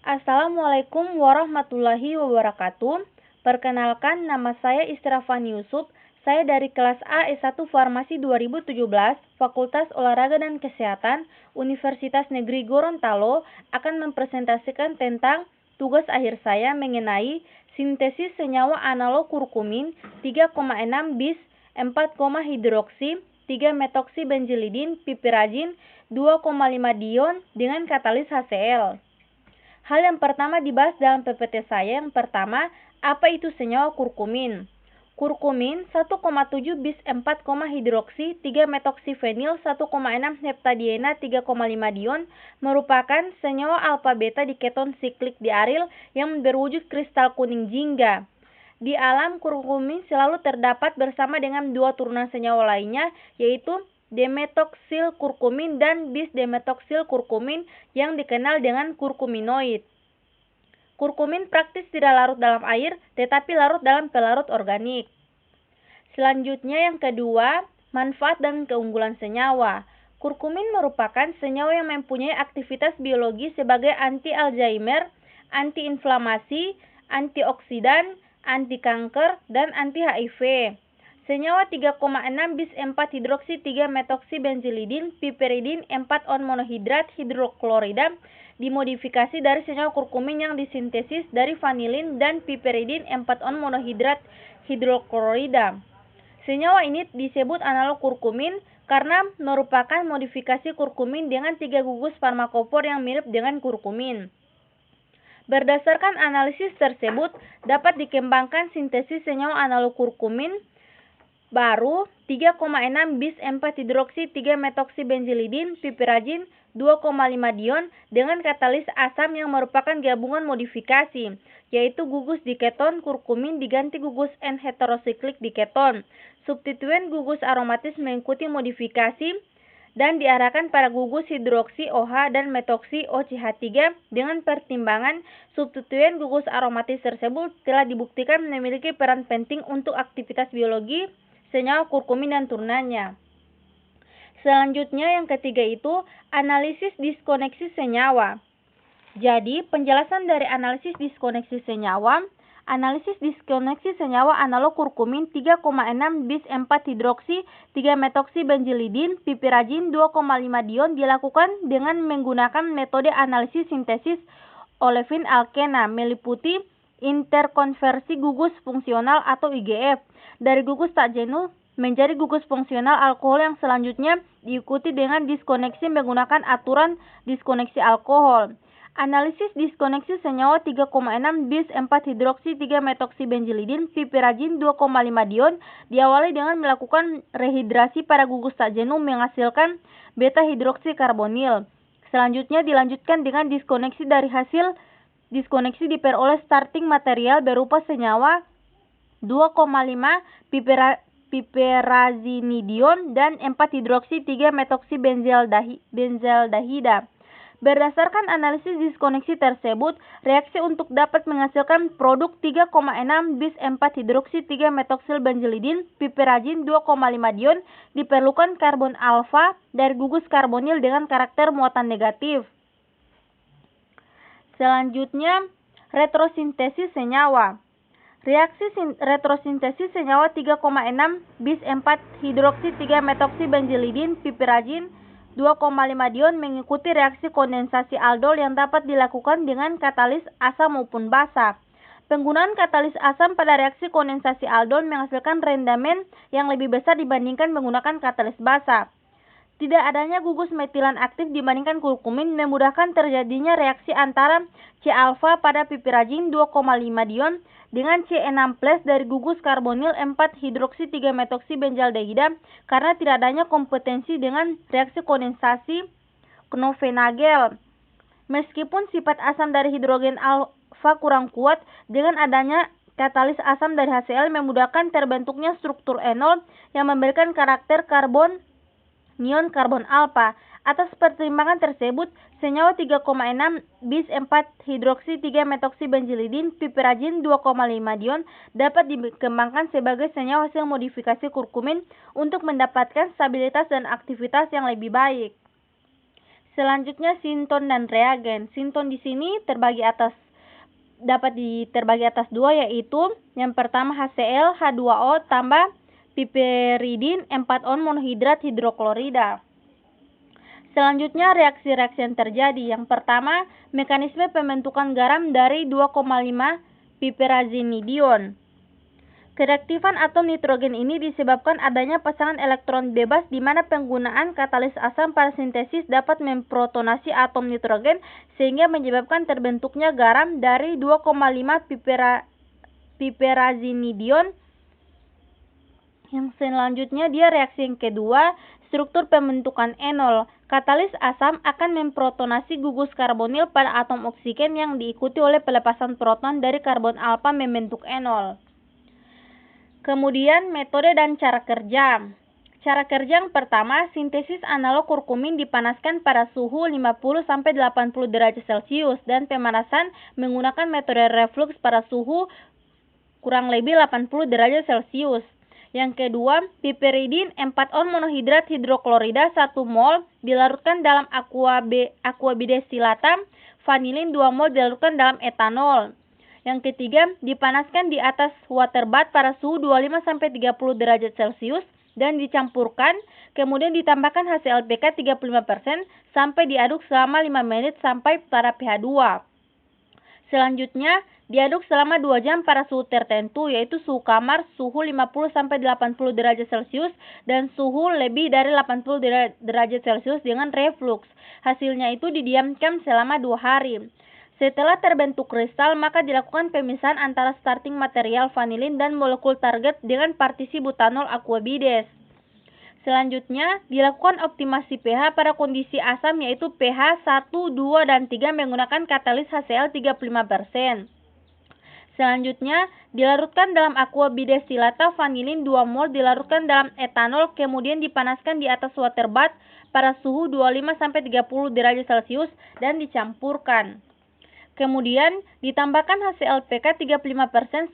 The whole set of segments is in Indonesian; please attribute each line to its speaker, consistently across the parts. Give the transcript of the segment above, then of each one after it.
Speaker 1: Assalamualaikum warahmatullahi wabarakatuh. Perkenalkan, nama saya Istrafan Yusuf. Saya dari kelas A S1 Farmasi 2017, Fakultas Olahraga dan Kesehatan, Universitas Negeri Gorontalo, akan mempresentasikan tentang tugas akhir saya mengenai sintesis senyawa analog kurkumin 3,6 bis 4, hidroksi 3-metoksibenzilidin piperazin 2,5 dion dengan katalis HCl. Hal yang pertama dibahas dalam PPT saya. Yang pertama, apa itu senyawa kurkumin? Kurkumin 1,7 bis 4, hidroksi 3-metoksifenil 1,6 heptadiena 3,5 dion merupakan senyawa alfa beta di keton siklik diaril yang berwujud kristal kuning jingga. Di alam, kurkumin selalu terdapat bersama dengan dua turunan senyawa lainnya, yaitu demetoksil kurkumin dan bis-demetoksil kurkumin yang dikenal dengan kurkuminoid. Kurkumin praktis tidak larut dalam air, tetapi larut dalam pelarut organik. Selanjutnya yang kedua, manfaat dan keunggulan senyawa. Kurkumin merupakan senyawa yang mempunyai aktivitas biologi sebagai anti-Alzheimer, anti-inflamasi, antioksidan, anti-kanker, dan anti-HIV. Senyawa 3,6 bis 4 hidroksi 3-metoksibenzilidin piperidin 4 monohidrat hidroklorida dimodifikasi dari senyawa kurkumin yang disintesis dari vanilin dan piperidin 4 monohidrat hidroklorida. Senyawa ini disebut analog kurkumin karena merupakan modifikasi kurkumin dengan 3 gugus farmakopor yang mirip dengan kurkumin. Berdasarkan analisis tersebut, dapat dikembangkan sintesis senyawa analog kurkumin baru 3,6 bis 4 hidroksi 3-metoksibenzilidin piperazin 2,5 dion dengan katalis asam yang merupakan gabungan modifikasi, yaitu gugus diketon kurkumin diganti gugus N-heterosiklik diketon. Substituen gugus aromatis mengikuti modifikasi dan diarahkan pada gugus hidroksi OH dan metoksi OCH3 dengan pertimbangan substituen gugus aromatis tersebut telah dibuktikan memiliki peran penting untuk aktivitas biologi senyawa kurkumin dan turunannya. Selanjutnya yang ketiga itu analisis diskoneksi senyawa. Jadi, penjelasan dari analisis diskoneksi senyawa. Analisis diskoneksi senyawa analog kurkumin 3,6 bis 4 hidroksi 3-metoksibenzilidin piperazin 2,5 dion dilakukan dengan menggunakan metode analisis sintesis olefin alkena meliputi interkonversi gugus fungsional atau IGF dari gugus tak jenuh menjadi gugus fungsional alkohol yang selanjutnya diikuti dengan diskoneksi menggunakan aturan diskoneksi alkohol. Analisis diskoneksi senyawa 3,6 bis 4 hidroksi 3-metoksibenzilidin piperazin 2,5 dion diawali dengan melakukan rehidrasi pada gugus tak jenuh menghasilkan beta hidroksi karbonil. Selanjutnya dilanjutkan dengan diskoneksi. Dari hasil diskoneksi diperoleh starting material berupa senyawa 2,5 piperazinidion dan 4 hidroksi 3-metoksibenzaldehida. Berdasarkan analisis diskoneksi tersebut, reaksi untuk dapat menghasilkan produk 3,6 bis 4 hidroksi 3-metoksilbenzilidin piperazin 2,5 dion diperlukan karbon alfa dari gugus karbonil dengan karakter muatan negatif. Selanjutnya, retrosintesis senyawa. Reaksi retrosintesis senyawa 3,6 bis 4 hidroksi 3-metoksibenzilidin piperazin 2,5 dion mengikuti reaksi kondensasi aldol yang dapat dilakukan dengan katalis asam maupun basa. Penggunaan katalis asam pada reaksi kondensasi aldol menghasilkan rendamen yang lebih besar dibandingkan menggunakan katalis basa. Tidak adanya gugus metilan aktif dibandingkan kurkumin memudahkan terjadinya reaksi antara C-alfa pada piperazin 2,5 dion dengan C6+ dari gugus karbonil 4 hidroksi 3-metoksibenzaldehida karena tidak adanya kompetensi dengan reaksi kondensasi Knoevenagel. Meskipun sifat asam dari hidrogen alfa kurang kuat, dengan adanya katalis asam dari HCl memudahkan terbentuknya struktur enol yang memberikan karakter karbon ion karbon alfa. Atas pertimbangan tersebut, senyawa 3,6 bis 4 hidroksi 3-metoksibenzilidin piperazin 2,5 dion dapat dikembangkan sebagai senyawa hasil modifikasi kurkumin untuk mendapatkan stabilitas dan aktivitas yang lebih baik. Selanjutnya sinton dan reagen. Sinton di sini dapat terbagi atas dua, yaitu yang pertama HCl H2O tambah piperidin 4-on monohidrat hidroklorida. Selanjutnya reaksi-reaksi yang terjadi. Yang pertama, mekanisme pembentukan garam dari 2,5 piperazinidion. Kereaktifan atom nitrogen ini disebabkan adanya pasangan elektron bebas di mana penggunaan katalis asam pada sintesis dapat memprotonasi atom nitrogen sehingga menyebabkan terbentuknya garam dari 2,5 piperazinidion. Yang selanjutnya dia reaksi yang kedua, struktur pembentukan enol. Katalis asam akan memprotonasi gugus karbonil pada atom oksigen yang diikuti oleh pelepasan proton dari karbon alfa membentuk enol. Kemudian metode dan cara kerja. Cara kerja yang pertama, sintesis analog kurkumin dipanaskan pada suhu 50-80 derajat Celcius dan pemanasan menggunakan metode reflux pada suhu kurang lebih 80 derajat Celcius. Yang kedua, piperidin 4-on monohidrat hidroklorida 1 mol dilarutkan dalam aqua bidesilata, vanilin 2 mol dilarutkan dalam etanol. Yang ketiga, dipanaskan di atas water bath pada suhu 25-30 derajat Celcius dan dicampurkan, kemudian ditambahkan HClPK 35% sampai diaduk selama 5 menit sampai pada pH 2. Selanjutnya, diaduk selama 2 jam pada suhu tertentu, yaitu suhu kamar suhu 50-80 derajat Celcius dan suhu lebih dari 80 derajat Celcius dengan reflux. Hasilnya itu didiamkan selama 2 hari. Setelah terbentuk kristal, maka dilakukan pemisahan antara starting material vanilin dan molekul target dengan partisi butanol aquabides. Selanjutnya, dilakukan optimasi pH pada kondisi asam yaitu pH 1, 2, dan 3 menggunakan katalis HCl 35%. Selanjutnya, dilarutkan dalam aqua bidesilata, vanilin 2 mol dilarutkan dalam etanol, kemudian dipanaskan di atas water bath pada suhu 25-30 derajat Celcius dan dicampurkan. Kemudian, ditambahkan HClPK 35%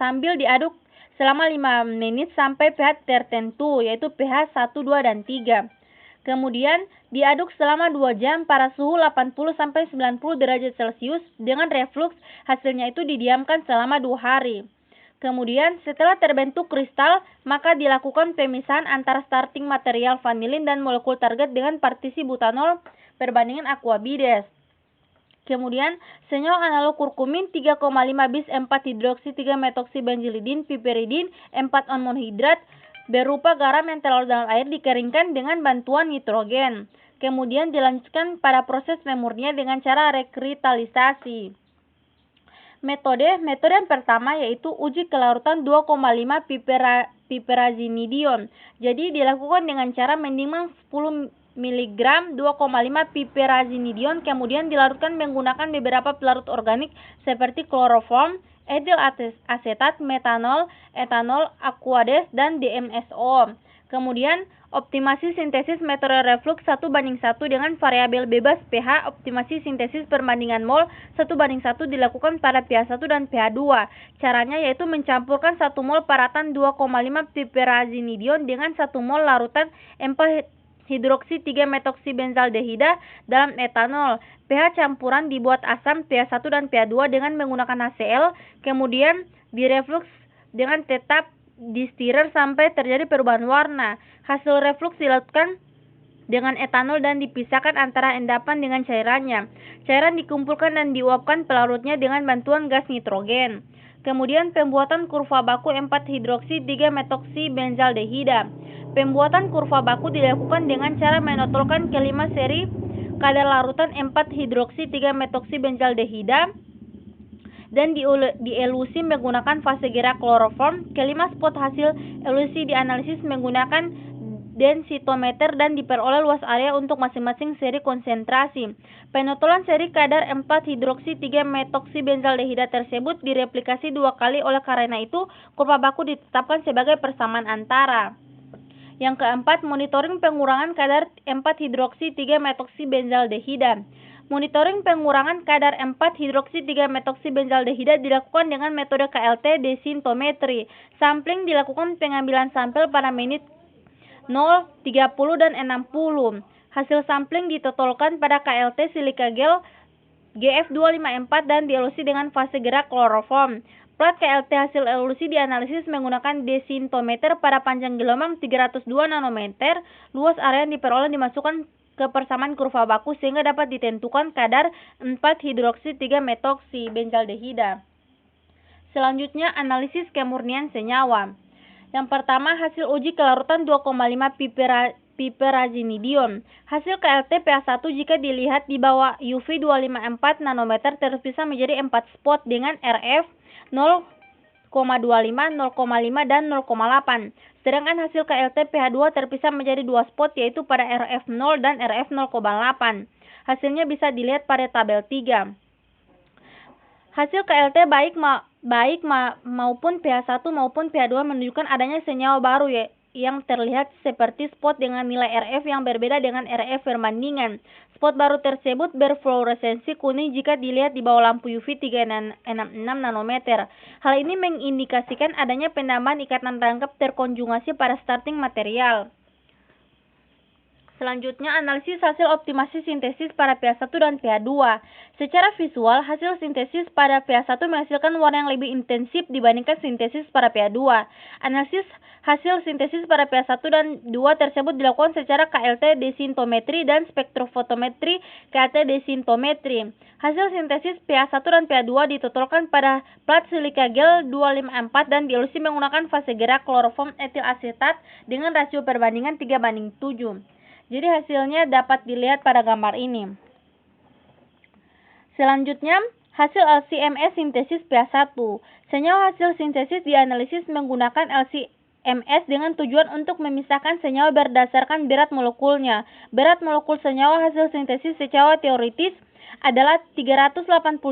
Speaker 1: sambil diaduk selama 5 menit sampai pH tertentu, yaitu pH 1, 2, dan 3. Kemudian, diaduk selama 2 jam pada suhu 80-90 derajat Celcius dengan reflux, hasilnya itu didiamkan selama 2 hari. Kemudian, setelah terbentuk kristal, maka dilakukan pemisahan antara starting material vanilin dan molekul target dengan partisi butanol perbandingan aquabides. Kemudian, senyawa analog kurkumin 3,5 bis 4-hidroksi 3-metoksibenzilidin piperidin 4-on monohidrat berupa garam yang terlarut dalam air dikeringkan dengan bantuan nitrogen. Kemudian dilanjutkan pada proses pemurnian dengan cara rekritalisasi. Metode yang pertama yaitu uji kelarutan 2,5 piperazinidion. Jadi dilakukan dengan cara menimbang 10 mg 2,5 piperazinidion, kemudian dilarutkan menggunakan beberapa pelarut organik seperti kloroform, etil asetat, metanol, etanol, aquades, dan DMSO. Kemudian optimasi sintesis metode reflux 1:1 dengan variabel bebas pH. Optimasi sintesis perbandingan mol 1:1 dilakukan pada pH 1 dan pH 2. Caranya yaitu mencampurkan 1 mol paratan 2,5 piperazinidion dengan 1 mol larutan 4-hidroksi 3-metoksibenzaldehida dalam etanol. pH campuran dibuat asam pH 1 dan pH 2 dengan menggunakan HCl, kemudian direflux dengan tetap di stirrer sampai terjadi perubahan warna. Hasil reflux dilakukan dengan etanol dan dipisahkan antara endapan dengan cairannya. Cairan dikumpulkan dan diuapkan pelarutnya dengan bantuan gas nitrogen. Kemudian pembuatan kurva baku 4-hidroksi 3-metoksibenzaldehida. Pembuatan kurva baku dilakukan dengan cara menotolkan kelima seri kadar larutan 4-hidroksi 3-metoksibenzaldehida dan dielusi menggunakan fase gerak kloroform. Kelima spot hasil elusi dianalisis menggunakan densitometer dan diperoleh luas area untuk masing-masing seri konsentrasi. Penotolan seri kadar 4-hidroksi 3-metoksibenzaldehida tersebut direplikasi 2 kali, oleh karena itu kurva baku ditetapkan sebagai persamaan antara. Yang keempat, monitoring pengurangan kadar 4-hidroksi 3-metoksibenzaldehida. Monitoring pengurangan kadar 4-hidroksi 3-metoksibenzaldehida dilakukan dengan metode KLT desintometri. Sampling dilakukan pengambilan sampel pada menit 0, 30, dan 60. Hasil sampling ditotolkan pada KLT silika gel GF254 dan dielusi dengan fase gerak kloroform. Plat KLT hasil elusi dianalisis menggunakan desintometer pada panjang gelombang 302 nanometer. Luas area yang diperoleh dimasukkan ke persamaan kurva baku sehingga dapat ditentukan kadar 4-hidroksi 3-metoksi-benzaldehida. Selanjutnya, analisis kemurnian senyawa. Yang pertama, hasil uji kelarutan 2,5 piperazinidium. Hasil KLT pH1 jika dilihat di bawah UV 254 nanometer terpisah menjadi 4 spot dengan RF 0,25, 0,5, dan 0,8. Sedangkan hasil KLT pH2 terpisah menjadi 2 spot yaitu pada RF 0 dan RF 0,8. Hasilnya bisa dilihat pada tabel 3. Hasil KLT maupun pH1 maupun pH2 menunjukkan adanya senyawa baru yang terlihat seperti spot dengan nilai RF yang berbeda dengan RF perbandingan. Spot baru tersebut berfluoresensi kuning jika dilihat di bawah lampu UV 366 nanometer. Hal ini mengindikasikan adanya penambahan ikatan rangkap terkonjugasi pada starting material. Selanjutnya, analisis hasil optimasi sintesis pada pH1 dan pH2. Secara visual, hasil sintesis pada pH1 menghasilkan warna yang lebih intensif dibandingkan sintesis pada pH2. Analisis hasil sintesis pada pH1 dan 2 tersebut dilakukan secara KLT desintometri dan spektrofotometri KLT desintometri. Hasil sintesis pH1 dan pH2 ditotolkan pada plat silika gel 254 dan dielusi menggunakan fase gerak kloroform etil asetat dengan rasio perbandingan 3:7. Jadi hasilnya dapat dilihat pada gambar ini. Selanjutnya, hasil LC-MS sintesis pH1. Senyawa hasil sintesis dianalisis menggunakan LC-MS dengan tujuan untuk memisahkan senyawa berdasarkan berat molekulnya. Berat molekul senyawa hasil sintesis secara teoritis adalah 382,78.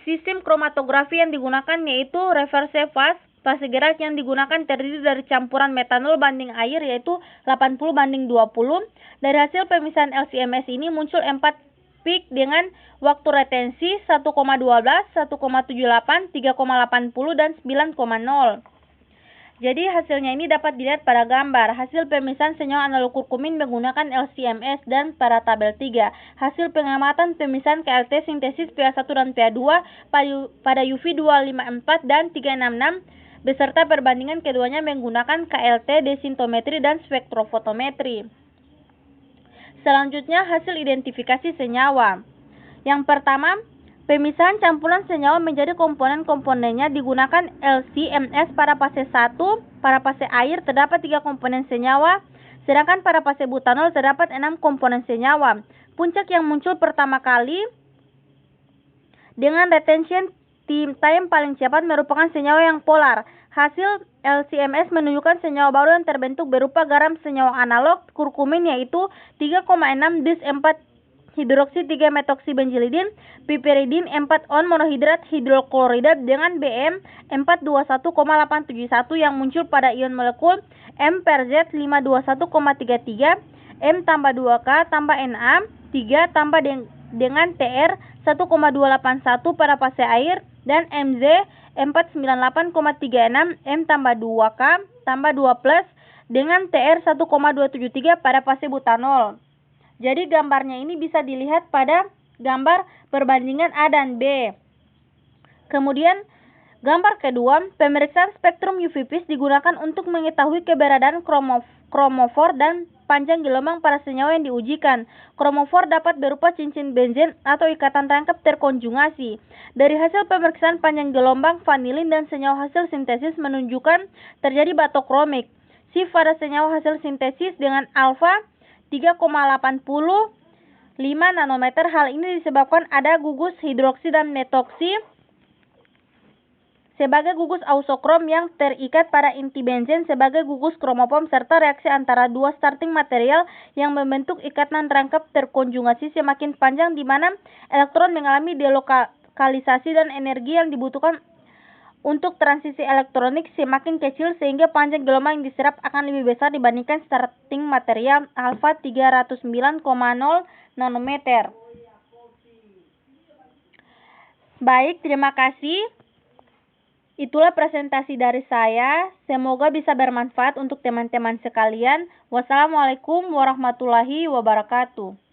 Speaker 1: Sistem kromatografi yang digunakan yaitu reverse phase. Fase gerak yang digunakan terdiri dari campuran metanol banding air yaitu 80:20. Dari hasil pemisahan LC-MS ini muncul 4 peak dengan waktu retensi 1,12, 1,78, 3,80, dan 9,0. Jadi hasilnya ini dapat dilihat pada gambar. Hasil pemisahan senyawa analog kurkumin menggunakan LC-MS dan pada tabel 3. Hasil pengamatan pemisahan KLT sintesis pH1 dan pH2 pada UV 254 dan 366 beserta perbandingan keduanya menggunakan KLT desintometri dan spektrofotometri. Selanjutnya, hasil identifikasi senyawa. Yang pertama, pemisahan campuran senyawa menjadi komponen-komponennya digunakan LC-MS pada fase 1. Pada fase air terdapat 3 komponen senyawa, sedangkan pada fase butanol terdapat 6 komponen senyawa. Puncak yang muncul pertama kali dengan retention time paling cepat merupakan senyawa yang polar. Hasil LC-MS menunjukkan senyawa baru yang terbentuk berupa garam senyawa analog kurkumin yaitu 3,6 dis 4-hidroksi 3-metoksi-benzilidin, piperidin 4-on monohidrat hidroklorida dengan BM 421,871 yang muncul pada ion molekul M per Z 521,33, M tambah 2K tambah Na 3 tambah dengan TR 1,281 pada fase air dan MZ 498,36 M tambah 2K tambah 2 plus dengan TR 1,273 pada fase butanol. Jadi gambarnya ini bisa dilihat pada gambar perbandingan A dan B. Kemudian gambar kedua, pemeriksaan spektrum UV-Vis digunakan untuk mengetahui keberadaan kromofor dan panjang gelombang pada senyawa yang diujikan. Kromofor dapat berupa cincin benzen atau ikatan rangkap terkonjugasi. Dari hasil pemeriksaan panjang gelombang vanilin dan senyawa hasil sintesis menunjukkan terjadi batokromik. Shift pada senyawa hasil sintesis dengan alfa 3,85 nanometer. Hal ini disebabkan ada gugus hidroksi dan metoksi sebagai gugus ausokrom yang terikat pada inti benzen sebagai gugus kromofom serta reaksi antara dua starting material yang membentuk ikatan rangkap terkonjugasi semakin panjang di mana elektron mengalami delokalisasi dan energi yang dibutuhkan untuk transisi elektronik semakin kecil sehingga panjang gelombang yang diserap akan lebih besar dibandingkan starting material alfa 309,0 nanometer. Baik, terima kasih. Itulah presentasi dari saya. Semoga bisa bermanfaat untuk teman-teman sekalian. Wassalamualaikum warahmatullahi wabarakatuh.